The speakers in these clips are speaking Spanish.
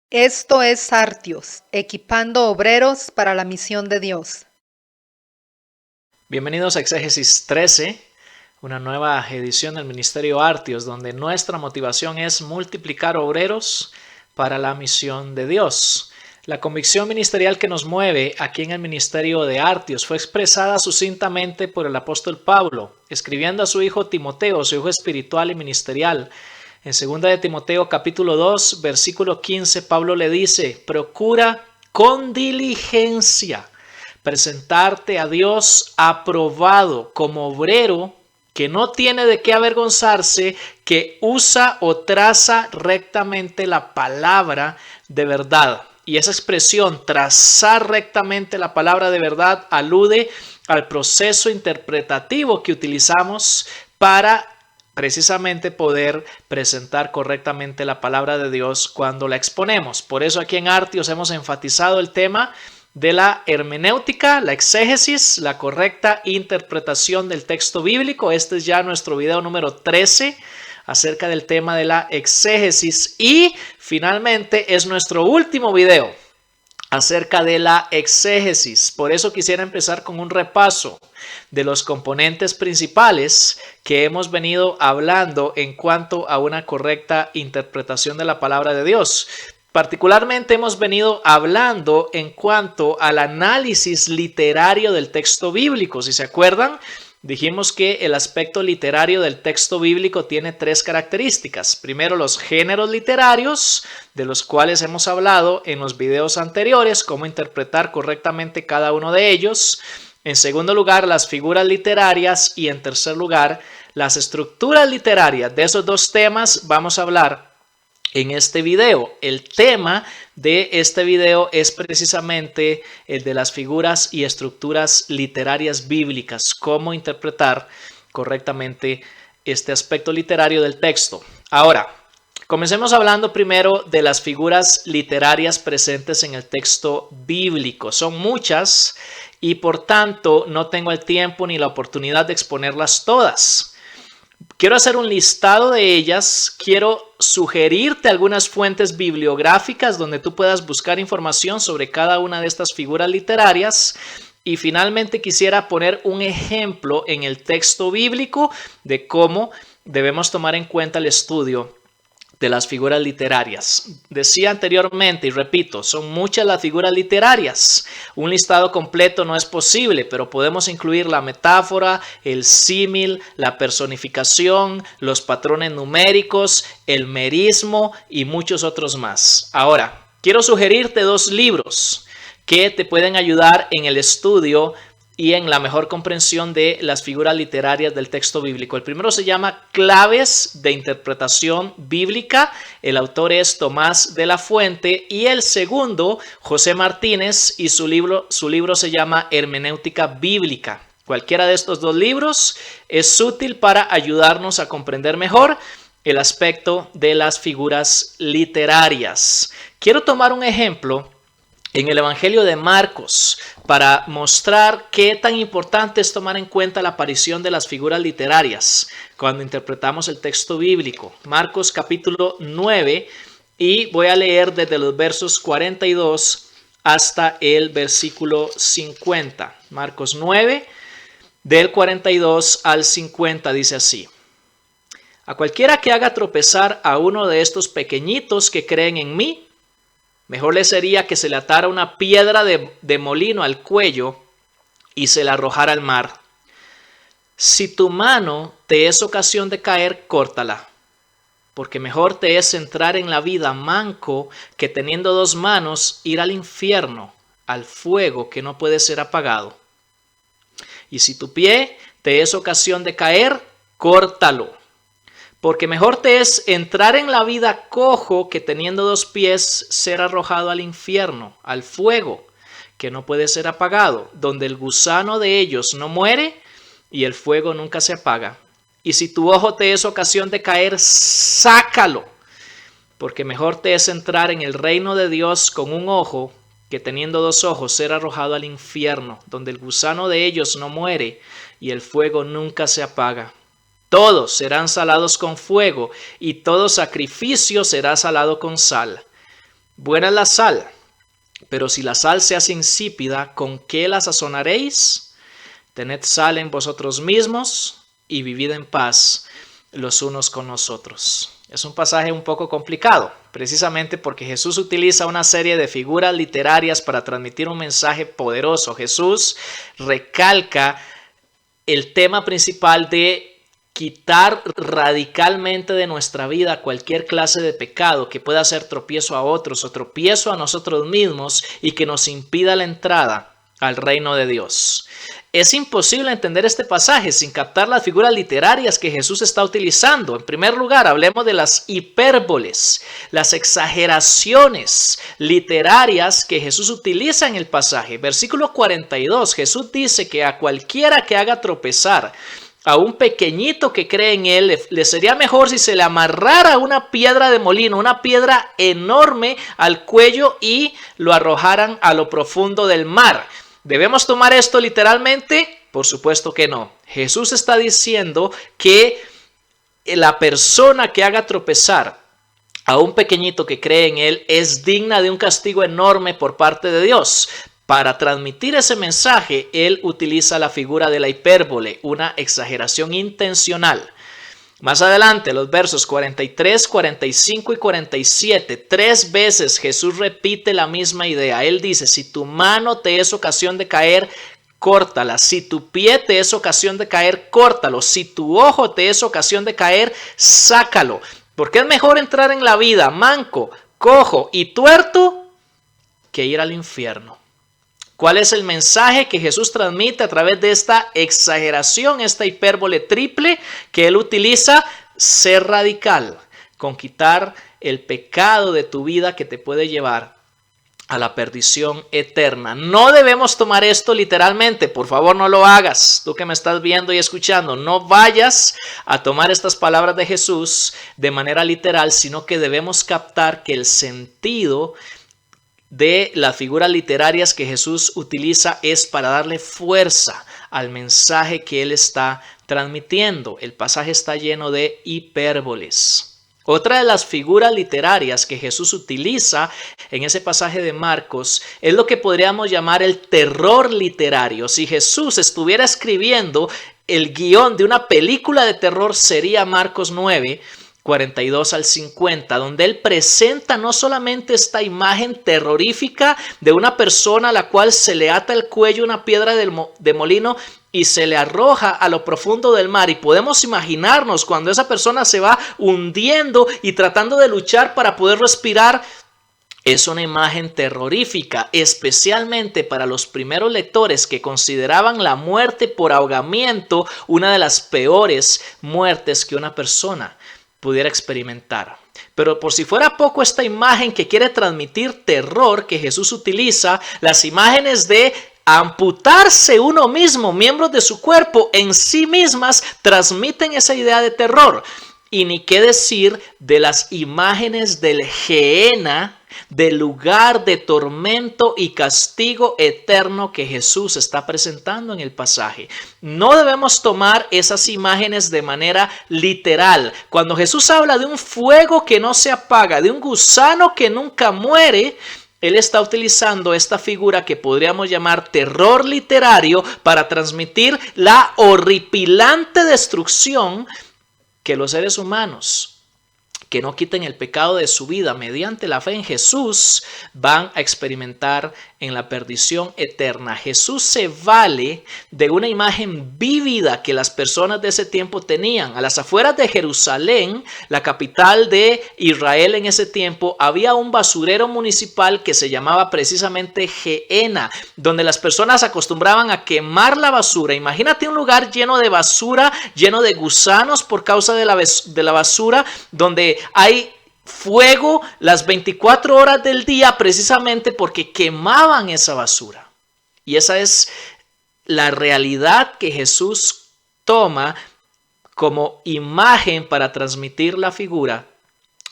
Esto es Artios, equipando obreros para la misión de Dios. Bienvenidos a Exégesis 13, una nueva edición del Ministerio Artios, donde nuestra motivación es multiplicar obreros para la misión de Dios. La convicción ministerial que nos mueve aquí en el Ministerio de Artios fue expresada sucintamente por el apóstol Pablo, escribiendo a su hijo Timoteo, su hijo espiritual y ministerial. En 2 de Timoteo capítulo 2, versículo 15, Pablo le dice: procura con diligencia presentarte a Dios aprobado como obrero que no tiene de qué avergonzarse, que usa o traza rectamente la palabra de verdad. Y esa expresión, trazar rectamente la palabra de verdad, alude al proceso interpretativo que utilizamos para precisamente poder presentar correctamente la palabra de Dios cuando la exponemos. Por eso aquí en Artios hemos enfatizado el tema de la hermenéutica, la exégesis, la correcta interpretación del texto bíblico. Este es ya nuestro video número 13 acerca del tema de la exégesis, y finalmente es nuestro último video acerca de la exégesis. Por eso quisiera empezar con un repaso de los componentes principales que hemos venido hablando en cuanto a una correcta interpretación de la palabra de Dios. Particularmente hemos venido hablando en cuanto al análisis literario del texto bíblico. Si se acuerdan, dijimos que el aspecto literario del texto bíblico tiene tres características. Primero, los géneros literarios, de los cuales hemos hablado en los videos anteriores, cómo interpretar correctamente cada uno de ellos. En segundo lugar, las figuras literarias, y en tercer lugar, las estructuras literarias. De esos dos temas vamos a hablar en este video. El tema de este video es precisamente el de las figuras y estructuras literarias bíblicas, cómo interpretar correctamente este aspecto literario del texto. Ahora, comencemos hablando primero de las figuras literarias presentes en el texto bíblico. Son muchas y por tanto no tengo el tiempo ni la oportunidad de exponerlas todas. Quiero hacer un listado de ellas, quiero sugerirte algunas fuentes bibliográficas donde tú puedas buscar información sobre cada una de estas figuras literarias, y finalmente quisiera poner un ejemplo en el texto bíblico de cómo debemos tomar en cuenta el estudio de las figuras literarias. Decía anteriormente y repito, son muchas las figuras literarias. Un listado completo no es posible, pero podemos incluir la metáfora, el símil, la personificación, los patrones numéricos, el merismo y muchos otros más. Ahora, quiero sugerirte dos libros que te pueden ayudar en el estudio y en la mejor comprensión de las figuras literarias del texto bíblico. El primero se llama Claves de Interpretación Bíblica. El autor es Tomás de la Fuente. Y el segundo, José Martínez, y su libro se llama Hermenéutica Bíblica. Cualquiera de estos dos libros es útil para ayudarnos a comprender mejor el aspecto de las figuras literarias. Quiero tomar un ejemplo en el Evangelio de Marcos para mostrar qué tan importante es tomar en cuenta la aparición de las figuras literarias cuando interpretamos el texto bíblico. Marcos capítulo 9, y voy a leer desde los versos 42 hasta el versículo 50. Marcos 9, del 42 al 50, dice así: a cualquiera que haga tropezar a uno de estos pequeñitos que creen en mí, mejor le sería que se le atara una piedra de molino al cuello y se la arrojara al mar. Si tu mano te es ocasión de caer, córtala, porque mejor te es entrar en la vida manco que teniendo dos manos ir al infierno, al fuego que no puede ser apagado. Y si tu pie te es ocasión de caer, córtalo, porque mejor te es entrar en la vida cojo que teniendo dos pies ser arrojado al infierno, al fuego que no puede ser apagado, donde el gusano de ellos no muere y el fuego nunca se apaga. Y si tu ojo te es ocasión de caer, sácalo, porque mejor te es entrar en el reino de Dios con un ojo que teniendo dos ojos ser arrojado al infierno, donde el gusano de ellos no muere y el fuego nunca se apaga. Todos serán salados con fuego, y todo sacrificio será salado con sal. Buena es la sal, pero si la sal se hace insípida, ¿con qué la sazonaréis? Tened sal en vosotros mismos y vivid en paz los unos con nosotros. Es un pasaje un poco complicado, precisamente porque Jesús utiliza una serie de figuras literarias para transmitir un mensaje poderoso. Jesús recalca el tema principal de quitar radicalmente de nuestra vida cualquier clase de pecado que pueda hacer tropiezo a otros o tropiezo a nosotros mismos y que nos impida la entrada al reino de Dios. Es imposible entender este pasaje sin captar las figuras literarias que Jesús está utilizando. En primer lugar, hablemos de las hipérboles, las exageraciones literarias que Jesús utiliza en el pasaje. Versículo 42, Jesús dice que a cualquiera que haga tropezar a un pequeñito que cree en él, le sería mejor si se le amarrara una piedra de molino, una piedra enorme al cuello y lo arrojaran a lo profundo del mar. ¿Debemos tomar esto literalmente? Por supuesto que no. Jesús está diciendo que la persona que haga tropezar a un pequeñito que cree en él es digna de un castigo enorme por parte de Dios. Para transmitir ese mensaje, él utiliza la figura de la hipérbole, una exageración intencional. Más adelante, los versos 43, 45 y 47, 3 veces Jesús repite la misma idea. Él dice, si tu mano te es ocasión de caer, córtala. Si tu pie te es ocasión de caer, córtalo. Si tu ojo te es ocasión de caer, sácalo. Porque es mejor entrar en la vida manco, cojo y tuerto que ir al infierno. ¿Cuál es el mensaje que Jesús transmite a través de esta exageración, esta hipérbole triple que él utiliza? Ser radical, con quitar el pecado de tu vida que te puede llevar a la perdición eterna. No debemos tomar esto literalmente, por favor no lo hagas. Tú que me estás viendo y escuchando, no vayas a tomar estas palabras de Jesús de manera literal, sino que debemos captar que el sentido de las figuras literarias que Jesús utiliza es para darle fuerza al mensaje que él está transmitiendo. El pasaje está lleno de hipérboles. Otra de las figuras literarias que Jesús utiliza en ese pasaje de Marcos es lo que podríamos llamar el terror literario. Si Jesús estuviera escribiendo el guión de una película de terror, sería Marcos 9, 42 al 50, donde él presenta no solamente esta imagen terrorífica de una persona a la cual se le ata el cuello una piedra de molino y se le arroja a lo profundo del mar, y podemos imaginarnos cuando esa persona se va hundiendo y tratando de luchar para poder respirar. Es una imagen terrorífica, especialmente para los primeros lectores que consideraban la muerte por ahogamiento una de las peores muertes que una persona pudiera experimentar. Pero por si fuera poco, esta imagen que quiere transmitir terror que Jesús utiliza, las imágenes de amputarse uno mismo, miembros de su cuerpo en sí mismas, transmiten esa idea de terror. Y ni qué decir de las imágenes del Gehenna, del lugar de tormento y castigo eterno que Jesús está presentando en el pasaje. No debemos tomar esas imágenes de manera literal. Cuando Jesús habla de un fuego que no se apaga, de un gusano que nunca muere, él está utilizando esta figura que podríamos llamar terror literario para transmitir la horripilante destrucción que los seres humanos que no quiten el pecado de su vida mediante la fe en Jesús van a experimentar en la perdición eterna. Jesús se vale de una imagen vívida que las personas de ese tiempo tenían. A las afueras de Jerusalén, la capital de Israel en ese tiempo, había un basurero municipal que se llamaba precisamente Gehenna, donde las personas acostumbraban a quemar la basura. Imagínate un lugar lleno de basura, lleno de gusanos por causa de la basura, donde hay fuego las 24 horas del día precisamente porque quemaban esa basura. Y esa es la realidad que Jesús toma como imagen para transmitir la figura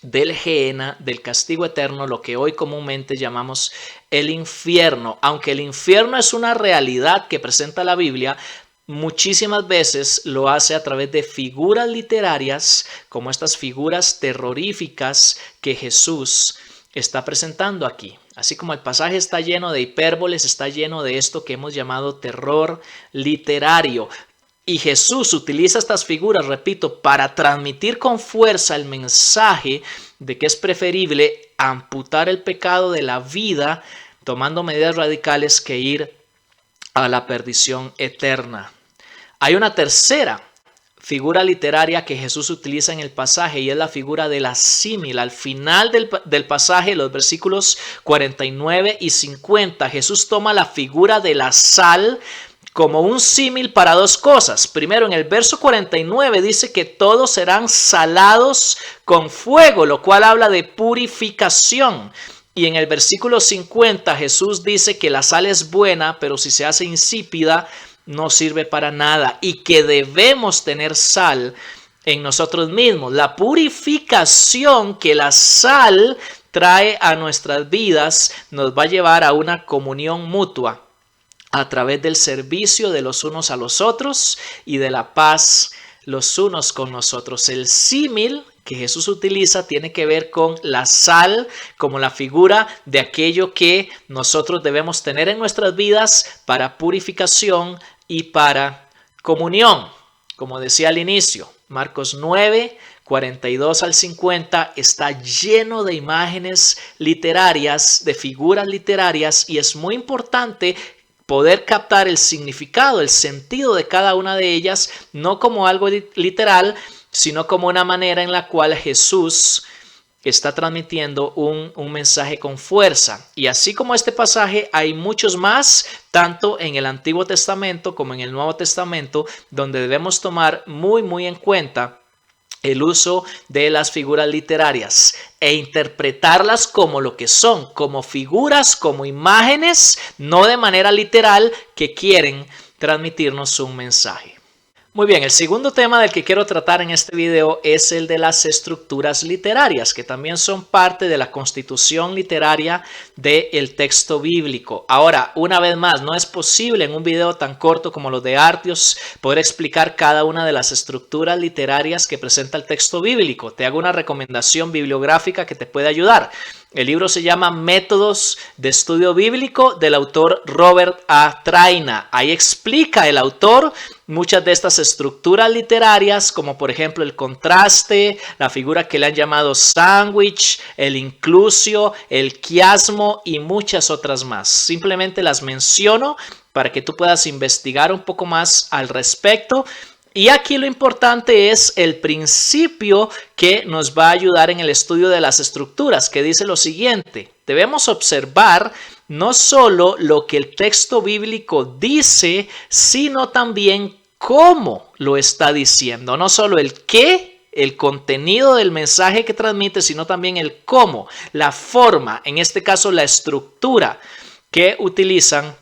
del Gehenna, del castigo eterno, lo que hoy comúnmente llamamos el infierno. Aunque el infierno es una realidad que presenta la Biblia, muchísimas veces lo hace a través de figuras literarias como estas figuras terroríficas que Jesús está presentando aquí. Así como el pasaje está lleno de hipérboles, está lleno de esto que hemos llamado terror literario. Y Jesús utiliza estas figuras, repito, para transmitir con fuerza el mensaje de que es preferible amputar el pecado de la vida, tomando medidas radicales, que ir a la perdición eterna. Hay una tercera figura literaria que Jesús utiliza en el pasaje y es la figura de la símil. Al final del pasaje, los versículos 49 y 50, Jesús toma la figura de la sal como un símil para dos cosas. Primero, en el verso 49 dice que todos serán salados con fuego, lo cual habla de purificación. Y en el versículo 50 Jesús dice que la sal es buena, pero si se hace insípida no sirve para nada, y que debemos tener sal en nosotros mismos. La purificación que la sal trae a nuestras vidas nos va a llevar a una comunión mutua a través del servicio de los unos a los otros y de la paz los unos con nosotros. El símil que Jesús utiliza tiene que ver con la sal como la figura de aquello que nosotros debemos tener en nuestras vidas para purificación y para comunión. Como decía al inicio, Marcos 9, 42 al 50 está lleno de imágenes literarias, de figuras literarias, y es muy importante poder captar el significado, el sentido de cada una de ellas, no como algo literal, sino como una manera en la cual Jesús está transmitiendo un mensaje con fuerza. Y así como este pasaje, hay muchos más, tanto en el Antiguo Testamento como en el Nuevo Testamento, donde debemos tomar muy en cuenta el uso de las figuras literarias e interpretarlas como lo que son, como figuras, como imágenes, no de manera literal, que quieren transmitirnos un mensaje. Muy bien, el segundo tema del que quiero tratar en este video es el de las estructuras literarias, que también son parte de la constitución literaria del texto bíblico. Ahora, una vez más, no es posible en un video tan corto como los de Artios poder explicar cada una de las estructuras literarias que presenta el texto bíblico. Te hago una recomendación bibliográfica que te puede ayudar. El libro se llama Métodos de Estudio Bíblico, del autor Robert A. Traina. Ahí explica el autor muchas de estas estructuras literarias, como por ejemplo el contraste, la figura que le han llamado sándwich, el inclusio, el quiasmo y muchas otras más. Simplemente las menciono para que tú puedas investigar un poco más al respecto. Y aquí lo importante es el principio que nos va a ayudar en el estudio de las estructuras, que dice lo siguiente: debemos observar no solo lo que el texto bíblico dice, sino también cómo lo está diciendo. No solo el qué, el contenido del mensaje que transmite, sino también el cómo, la forma, en este caso la estructura que utilizan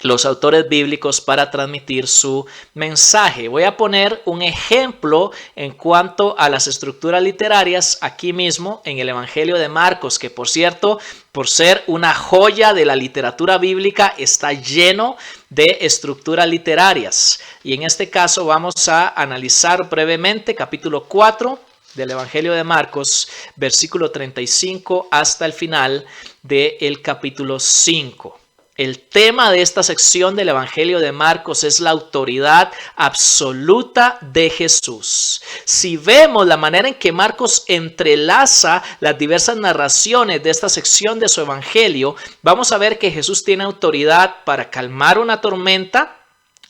los autores bíblicos para transmitir su mensaje. Voy a poner un ejemplo en cuanto a las estructuras literarias aquí mismo en el Evangelio de Marcos, que por cierto, por ser una joya de la literatura bíblica, está lleno de estructuras literarias. Y en este caso vamos a analizar brevemente capítulo 4 del Evangelio de Marcos, versículo 35 hasta el final del capítulo 5. El tema de esta sección del Evangelio de Marcos es la autoridad absoluta de Jesús. Si vemos la manera en que Marcos entrelaza las diversas narraciones de esta sección de su Evangelio, vamos a ver que Jesús tiene autoridad para calmar una tormenta,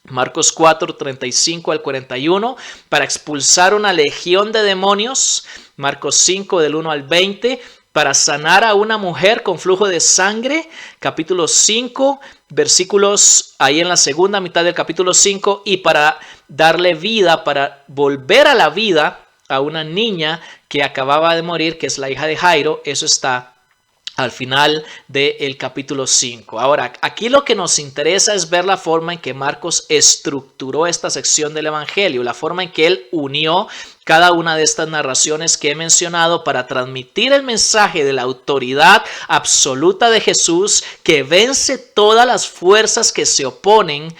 Marcos 4, 35 al 41, para expulsar una legión de demonios, Marcos 5 del 1 al 20, para sanar a una mujer con flujo de sangre, capítulo 5, versículos ahí en la segunda mitad del capítulo 5, y para darle vida, para volver a la vida a una niña que acababa de morir, que es la hija de Jairo. Eso está al final del capítulo 5. Ahora, aquí lo que nos interesa es ver la forma en que Marcos estructuró esta sección del Evangelio, la forma en que él unió cada una de estas narraciones que he mencionado para transmitir el mensaje de la autoridad absoluta de Jesús, que vence todas las fuerzas que se oponen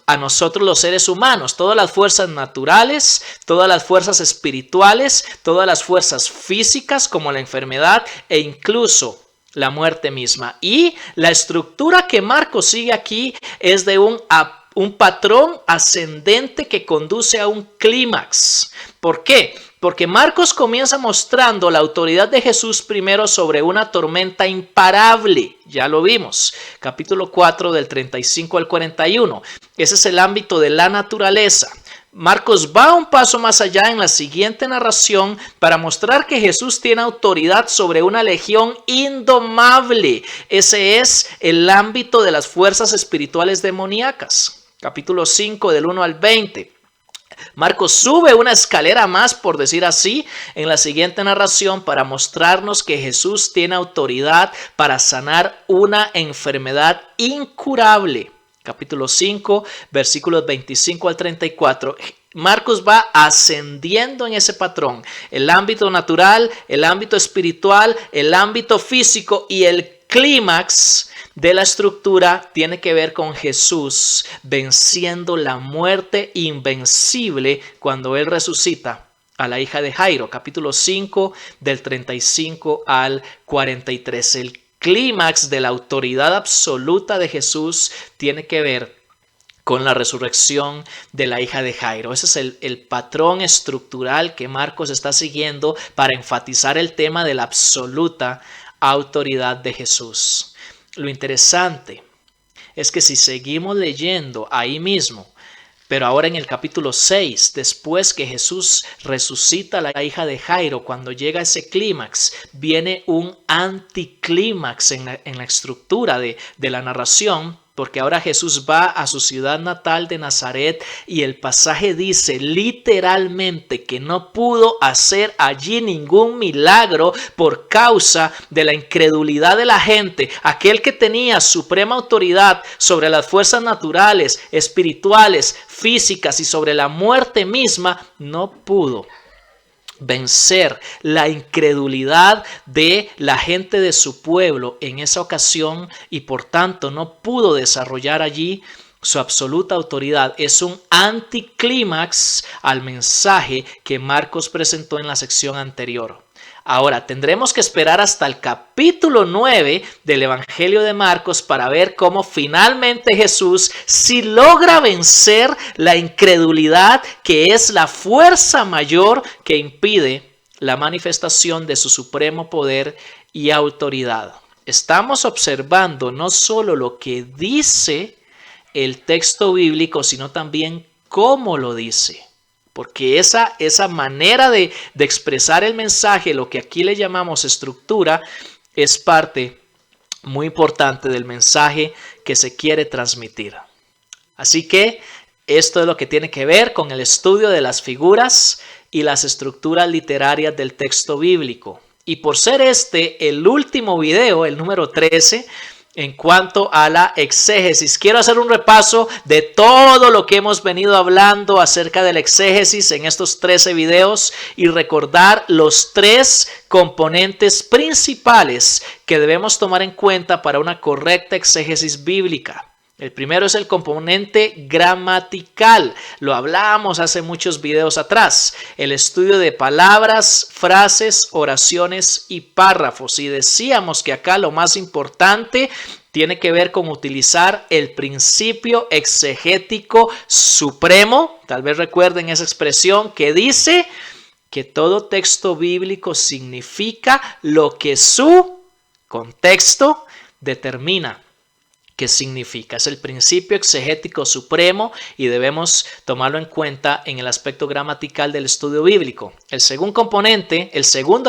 a nosotros los seres humanos, todas las fuerzas naturales, todas las fuerzas espirituales, todas las fuerzas físicas como la enfermedad e incluso la muerte misma. Y la estructura que Marcos sigue aquí es de un patrón ascendente que conduce a un clímax. ¿Por qué? Porque Marcos comienza mostrando la autoridad de Jesús primero sobre una tormenta imparable. Ya lo vimos. Capítulo 4 del 35 al 41. Ese es el ámbito de la naturaleza. Marcos va un paso más allá en la siguiente narración para mostrar que Jesús tiene autoridad sobre una legión indomable. Ese es el ámbito de las fuerzas espirituales demoníacas. Capítulo 5 del 1 al 20. Marcos sube una escalera más, por decir así, en la siguiente narración para mostrarnos que Jesús tiene autoridad para sanar una enfermedad incurable. Capítulo 5, versículos 25 al 34. Marcos va ascendiendo en ese patrón. El ámbito natural, el ámbito espiritual, el ámbito físico y el clímax de la estructura tiene que ver con Jesús venciendo la muerte invencible cuando Él resucita a la hija de Jairo. Capítulo 5 del 35 al 43. El clímax de la autoridad absoluta de Jesús tiene que ver con la resurrección de la hija de Jairo. Ese es el patrón estructural que Marcos está siguiendo para enfatizar el tema de la absoluta autoridad de Jesús. Lo interesante es que si seguimos leyendo ahí mismo, pero ahora en el capítulo 6, después que Jesús resucita a la hija de Jairo, cuando llega ese clímax, viene un anticlímax en la estructura de la narración, porque ahora Jesús va a su ciudad natal de Nazaret y el pasaje dice literalmente que no pudo hacer allí ningún milagro por causa de la incredulidad de la gente. Aquel que tenía suprema autoridad sobre las fuerzas naturales, espirituales, físicas y sobre la muerte misma, no pudo vencer la incredulidad de la gente de su pueblo en esa ocasión y por tanto no pudo desarrollar allí su absoluta autoridad. Es un anticlímax al mensaje que Marcos presentó en la sección anterior. Ahora, tendremos que esperar hasta el capítulo 9 del Evangelio de Marcos para ver cómo finalmente Jesús sí logra vencer la incredulidad, que es la fuerza mayor que impide la manifestación de su supremo poder y autoridad. Estamos observando no solo lo que dice el texto bíblico, sino también cómo lo dice. Porque esa manera de expresar el mensaje, lo que aquí le llamamos estructura, es parte muy importante del mensaje que se quiere transmitir. Así que esto es lo que tiene que ver con el estudio de las figuras y las estructuras literarias del texto bíblico. Y por ser este el último video, el número 13, en cuanto a la exégesis, quiero hacer un repaso de todo lo que hemos venido hablando acerca de la exégesis en estos 13 videos y recordar los 3 componentes principales que debemos tomar en cuenta para una correcta exégesis bíblica. El primero es el componente gramatical. Lo hablamos hace muchos videos atrás. El estudio de palabras, frases, oraciones y párrafos. Y decíamos que acá lo más importante tiene que ver con utilizar el principio exegético supremo. Tal vez recuerden esa expresión que dice que todo texto bíblico significa lo que su contexto determina. ¿Qué significa? Es el principio exegético supremo y debemos tomarlo en cuenta en el aspecto gramatical del estudio bíblico. El segundo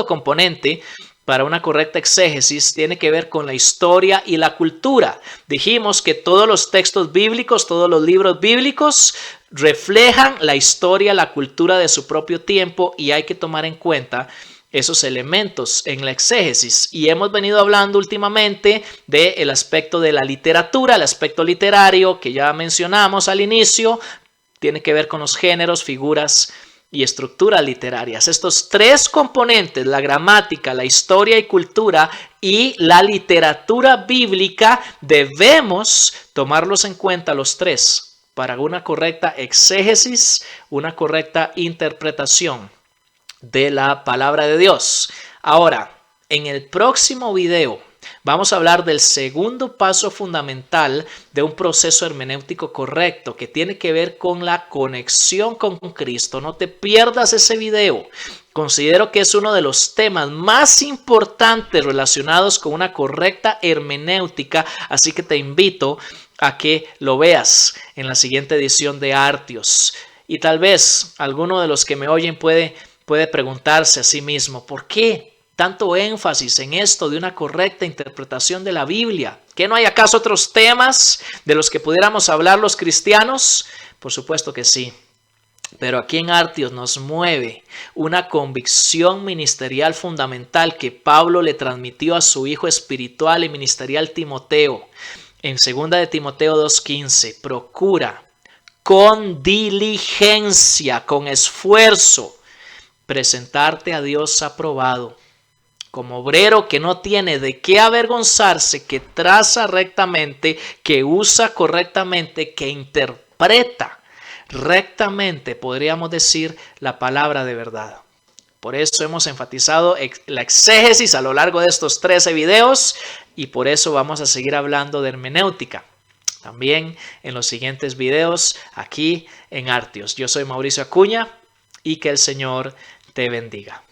componente para una correcta exégesis tiene que ver con la historia y la cultura. Dijimos que todos los textos bíblicos, todos los libros bíblicos reflejan la historia, la cultura de su propio tiempo y hay que tomar en cuenta esos elementos en la exégesis. Y hemos venido hablando últimamente del aspecto de la literatura, el aspecto literario que ya mencionamos al inicio, tiene que ver con los géneros, figuras y estructuras literarias. Estos 3 componentes, la gramática, la historia y cultura y la literatura bíblica, debemos tomarlos en cuenta los 3 para una correcta exégesis, una correcta interpretación de la palabra de Dios. Ahora, en el próximo video vamos a hablar del segundo paso fundamental de un proceso hermenéutico correcto que tiene que ver con la conexión con Cristo. No te pierdas ese video. Considero que es uno de los temas más importantes relacionados con una correcta hermenéutica, así que te invito a que lo veas en la siguiente edición de Artios. Y tal vez alguno de los que me oyen puede preguntarse a sí mismo, ¿por qué tanto énfasis en esto de una correcta interpretación de la Biblia? ¿Que no hay acaso otros temas de los que pudiéramos hablar los cristianos? Por supuesto que sí. Pero aquí en Artios nos mueve una convicción ministerial fundamental que Pablo le transmitió a su hijo espiritual y ministerial Timoteo. En 2 de Timoteo 2:15, procura con diligencia, con esfuerzo, presentarte a Dios aprobado, como obrero que no tiene de qué avergonzarse, que traza rectamente, que usa correctamente, que interpreta rectamente, podríamos decir, la palabra de verdad. Por eso hemos enfatizado la exégesis a lo largo de estos 13 videos y por eso vamos a seguir hablando de hermenéutica también en los siguientes videos aquí en Artios. Yo soy Mauricio Acuña y que el Señor te bendiga.